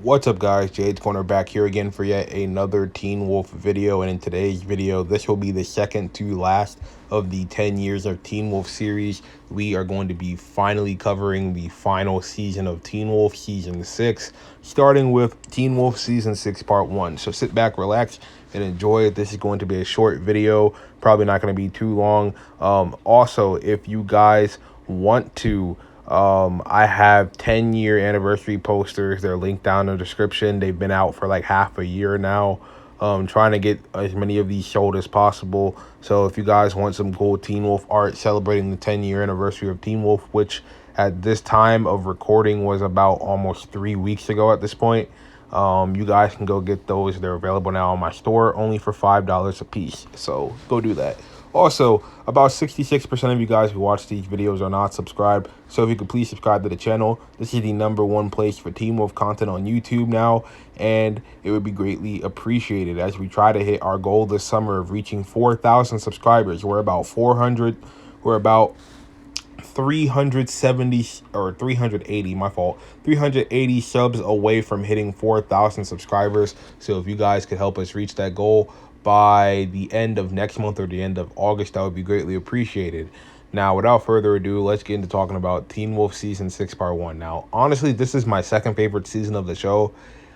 What's up, guys? Jade's Corner back here again for yet another Teen Wolf video, and in today's video this will be the second to last of the 10 years of Teen Wolf series. We are going to be finally covering the final season of Teen Wolf season 6, starting with Teen Wolf season 6 part 1. So sit back, relax, and enjoy it. This is going to be a short video, probably not going to be too long. Also, if you guys want to, I have 10-year anniversary posters. They're linked down in the description. They've been out for like half a year now. Trying to get as many of these sold as possible. So if you guys want some cool Teen Wolf art celebrating the 10-year anniversary of Teen Wolf, which at this time of recording was about almost 3 weeks ago at this point, you guys can go get those. They're available now on my store, only for $5 a piece. So go do that. Also, about 66% of you guys who watch these videos are not subscribed, so if you could please subscribe to the channel. This is the #1 place for Teen Wolf content on YouTube now, and it would be greatly appreciated as we try to hit our goal this summer of reaching 4,000 subscribers. We're about 370 or 380, my fault, 380 subs away from hitting 4,000 subscribers. So if you guys could help us reach that goal by the end of next month or the end of August, that would be greatly appreciated. Now, without further ado, let's get into talking about Teen Wolf season 6 part 1. Now, honestly, this is my second favorite season of the show,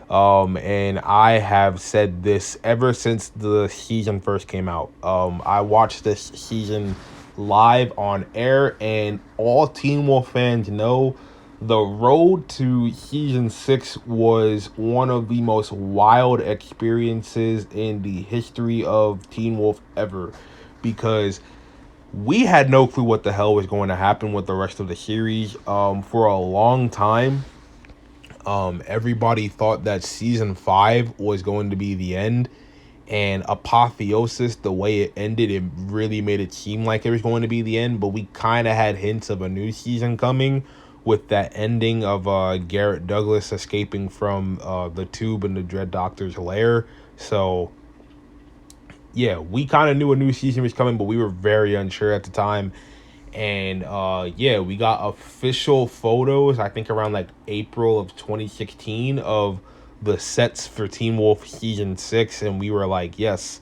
and I have said this ever since the season first came out. I watched this season live on air, and all Teen Wolf fans know the road to season 6 was one of the most wild experiences in the history of Teen Wolf ever, because we had no clue what the hell was going to happen with the rest of the series. For a long time, everybody thought that season 5 was going to be the end, and Apotheosis, the way it ended, it really made it seem like it was going to be the end. But we kind of had hints of a new season coming with that ending of Garrett Douglas escaping from the tube in the Dread Doctor's lair. So yeah, we kind of knew a new season was coming, but we were very unsure at the time. And yeah, we got official photos, I think around like April of 2016, of the sets for Teen Wolf season 6, and we were like, yes,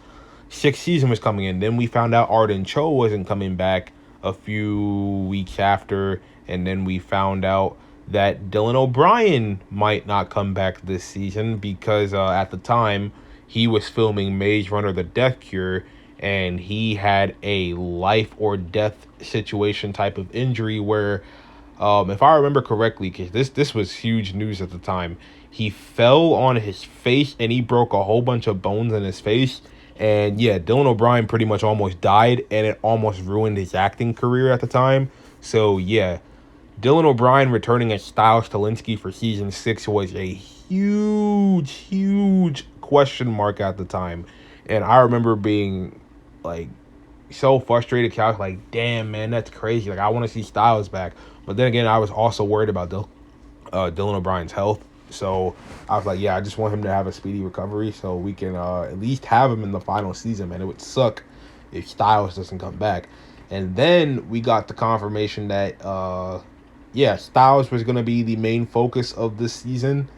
6th season was coming in. Then we found out Arden Cho wasn't coming back a few weeks after, and then we found out that Dylan O'Brien might not come back this season because at the time he was filming Maze Runner: The Death Cure, and he had a life or death situation type of injury where, if I remember correctly, because this was huge news at the time, he fell on his face and he broke a whole bunch of bones in his face. And yeah, Dylan O'Brien pretty much almost died, and it almost ruined his acting career at the time. So yeah, Dylan O'Brien returning as Stiles Stilinski for season 6 was a huge question mark at the time. And I remember being like so frustrated, because I was like, damn, man, that's crazy. Like, I want to see Stiles back. But then again, I was also worried about Dylan O'Brien's health. So I was like, yeah, I just want him to have a speedy recovery so we can at least have him in the final season, man. It would suck if Stiles doesn't come back. And then we got the confirmation that, yeah, Stiles was going to be the main focus of this season.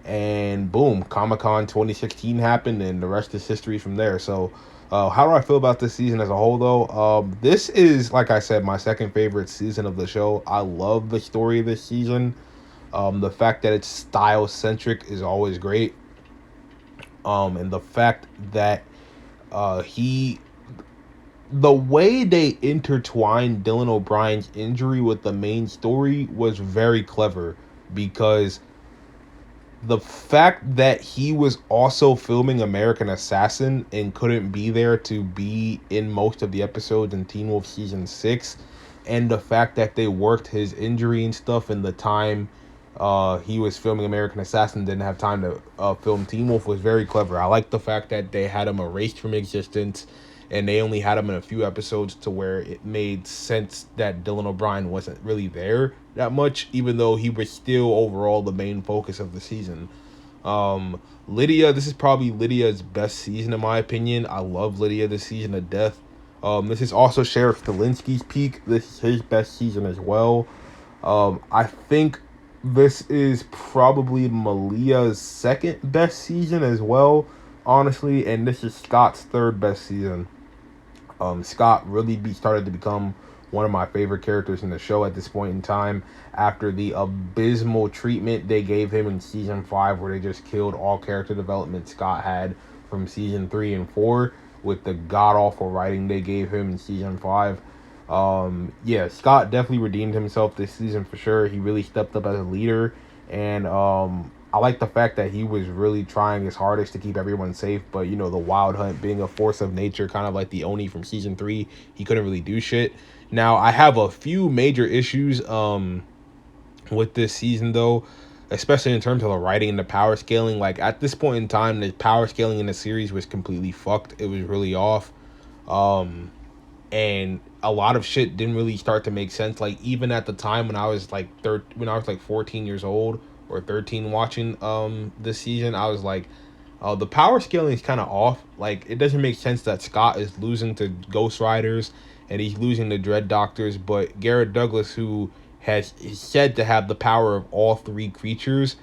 And boom, Comic-Con 2016 happened, and the rest is history from there. So how do I feel about this season as a whole, though? This is, like I said, my second favorite season of the show. I love the story of this season. The fact that it's style-centric is always great. And the fact that the way they intertwined Dylan O'Brien's injury with the main story was very clever, because the fact that he was also filming American Assassin and couldn't be there to be in most of the episodes in Teen Wolf season 6, and the fact that they worked his injury and stuff in the time he was filming American Assassin, didn't have time to film Teen Wolf, was very clever. I like the fact that they had him erased from existence, and they only had him in a few episodes to where it made sense that Dylan O'Brien wasn't really there that much, even though he was still overall the main focus of the season. Lydia, this is probably Lydia's best season in my opinion. I love Lydia this season to death. This is also Sheriff Stilinski's peak. This is his best season as well. I think This is probably Malia's second best season as well, honestly, and this is Scott's third best season. Scott really started to become one of my favorite characters in the show at this point in time after the abysmal treatment they gave him in season 5, where they just killed all character development Scott had from season 3 and 4 with the god awful writing they gave him in season 5. Yeah, Scott definitely redeemed himself this season for sure. He really stepped up as a leader, and I like the fact that he was really trying his hardest to keep everyone safe. But you know, the Wild Hunt being a force of nature, kind of like the Oni from season 3, he couldn't really do shit. Now I have a few major issues with this season though, especially in terms of the writing and the power scaling. Like at this point in time, the power scaling in the series was completely fucked. It was really off. And a lot of shit didn't really start to make sense. Like even at the time when I was like 14 years old or 13 watching this season, I was like, the power scaling is kind of off. Like it doesn't make sense that Scott is losing to Ghost Riders and he's losing to Dread Doctors, but Garrett Douglas, who is said to have the power of all three creatures,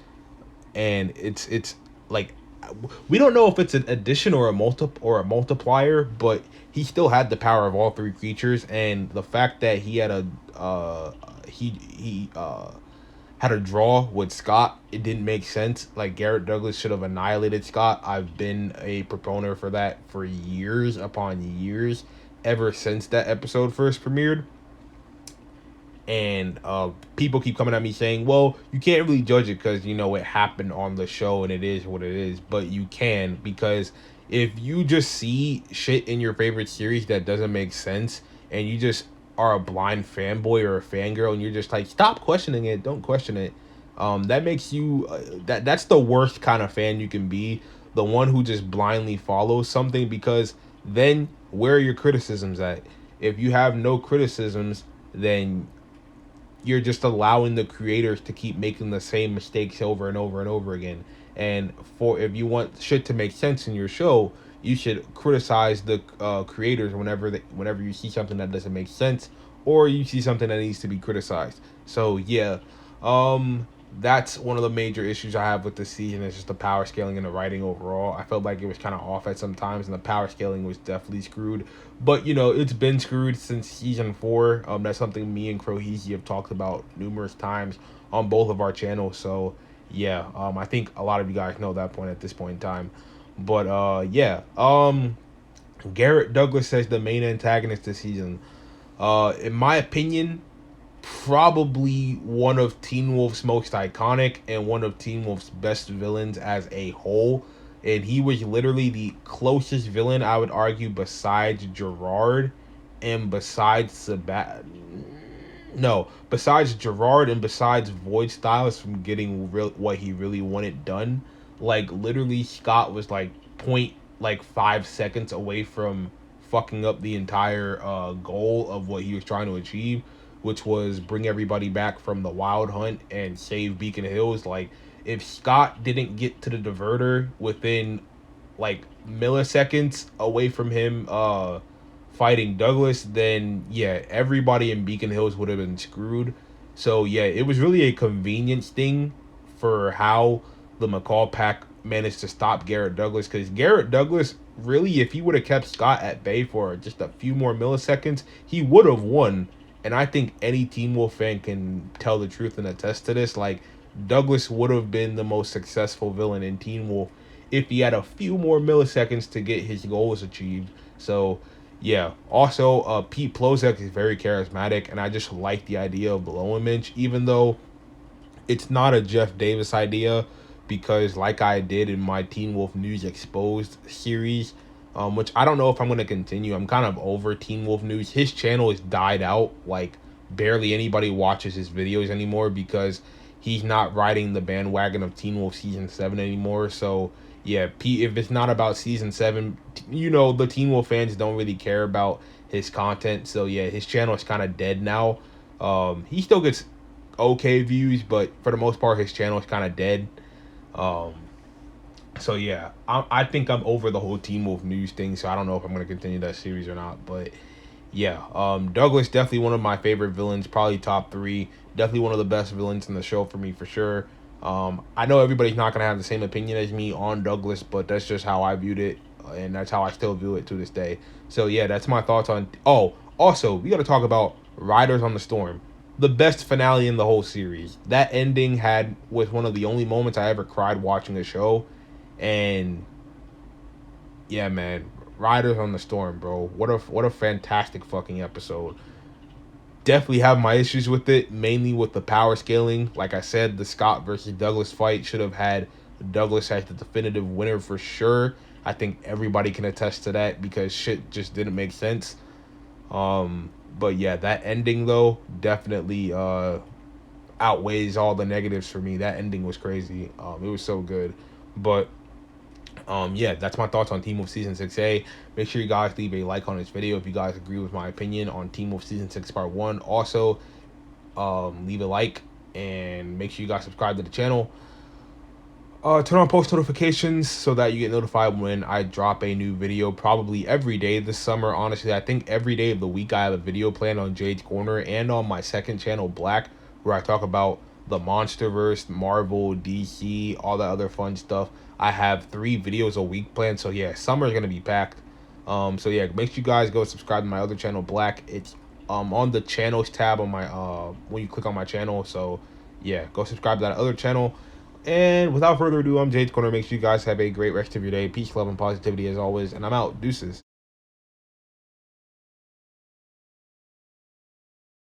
and it's like we don't know if it's an addition or a multiplier, but he still had the power of all three creatures, and the fact that he had a he had a draw with Scott, it didn't make sense. Like Garrett Douglas should have annihilated Scott. I've been a proponent for that for years upon years, ever since that episode first premiered. And people keep coming at me saying, well, you can't really judge it because, you know, it happened on the show and it is what it is. But you can, because if you just see shit in your favorite series that doesn't make sense and you just are a blind fanboy or a fangirl and you're just like, stop questioning it, don't question it, that makes you that's the worst kind of fan you can be, the one who just blindly follows something. Because then where are your criticisms at? If you have no criticisms, then you're just allowing the creators to keep making the same mistakes over and over and over again. And for if you want shit to make sense in your show, you should criticize the creators whenever you see something that doesn't make sense or you see something that needs to be criticized. So yeah, that's one of the major issues I have with this season. Is just the power scaling and the writing overall. I felt like it was kind of off at some times, and the power scaling was definitely screwed. But you know, it's been screwed since season 4. That's something me and Croheezy have talked about numerous times on both of our channels. So yeah, I think a lot of you guys know that point at this point in time. But yeah, Garrett Douglas says the main antagonist this season. In my opinion, probably one of Teen Wolf's most iconic and one of Teen Wolf's best villains as a whole. And he was literally the closest villain, I would argue, besides Gerard and besides besides Gerard and besides Void Styles from getting what he really wanted done. Like literally, Scott was like 5 seconds away from fucking up the entire goal of what he was trying to achieve, which was bring everybody back from the Wild Hunt and save Beacon Hills. Like, if Scott didn't get to the diverter within like milliseconds away from him fighting Douglas, then yeah, everybody in Beacon Hills would have been screwed. So yeah, it was really a convenience thing for how the McCall pack managed to stop Garrett Douglas, because Garrett Douglas, really, if he would have kept Scott at bay for just a few more milliseconds, he would have won. And I think any Teen Wolf fan can tell the truth and attest to this. Like, Douglas would have been the most successful villain in Teen Wolf if he had a few more milliseconds to get his goals achieved. So yeah. Also, Pete Plozek is very charismatic, and I just like the idea of Blowimage, even though it's not a Jeff Davis idea, because like I did in my Teen Wolf News Exposed series, which I don't know if I'm going to continue. I'm kind of over Teen Wolf News. His channel has died out. Like, barely anybody watches his videos anymore because he's not riding the bandwagon of Teen Wolf Season 7 anymore. So, yeah, Pete, if it's not about Season 7, you know, the Teen Wolf fans don't really care about his content. So, yeah, his channel is kind of dead now. He still gets okay views, but for the most part, his channel is kind of dead. So yeah, I think I'm over the whole Teen Wolf News thing, so I don't know if I'm going to continue that series or not. But yeah, Douglas, definitely one of my favorite villains, probably top 3. Definitely one of the best villains in the show for me, for sure. I know everybody's not going to have the same opinion as me on Douglas, but that's just how I viewed it, and that's how I still view it to this day. So, yeah, that's my thoughts on... Oh, also, we got to talk about Riders on the Storm. The best finale in the whole series. That ending was one of the only moments I ever cried watching the show. And, yeah, man, Riders on the Storm, bro. What a fantastic fucking episode. Definitely have my issues with it, mainly with the power scaling. Like I said, the Scott versus Douglas fight should have had Douglas as the definitive winner for sure. I think everybody can attest to that because shit just didn't make sense. But yeah, that ending though definitely outweighs all the negatives for me. That ending was crazy. It was so good. But yeah, that's my thoughts on Teen Wolf Season 6A. Make sure you guys leave a like on this video if you guys agree with my opinion on Teen Wolf Season 6 Part 1. Also, leave a like and make sure you guys subscribe to the channel. Turn on post notifications so that you get notified when I drop a new video, probably every day this summer. Honestly, I think every day of the week I have a video planned on Jade's Corner and on my second channel, Black, where I talk about the Monsterverse, Marvel, DC, all that other fun stuff. I have 3 videos a week planned, so yeah, summer is gonna be packed. So yeah, make sure you guys go subscribe to my other channel, Black. It's on the channels tab on my when you click on my channel. So yeah, go subscribe to that other channel. And without further ado, I'm Jade's Corner. Make sure you guys have a great rest of your day. Peace, love, and positivity as always. And I'm out. Deuces.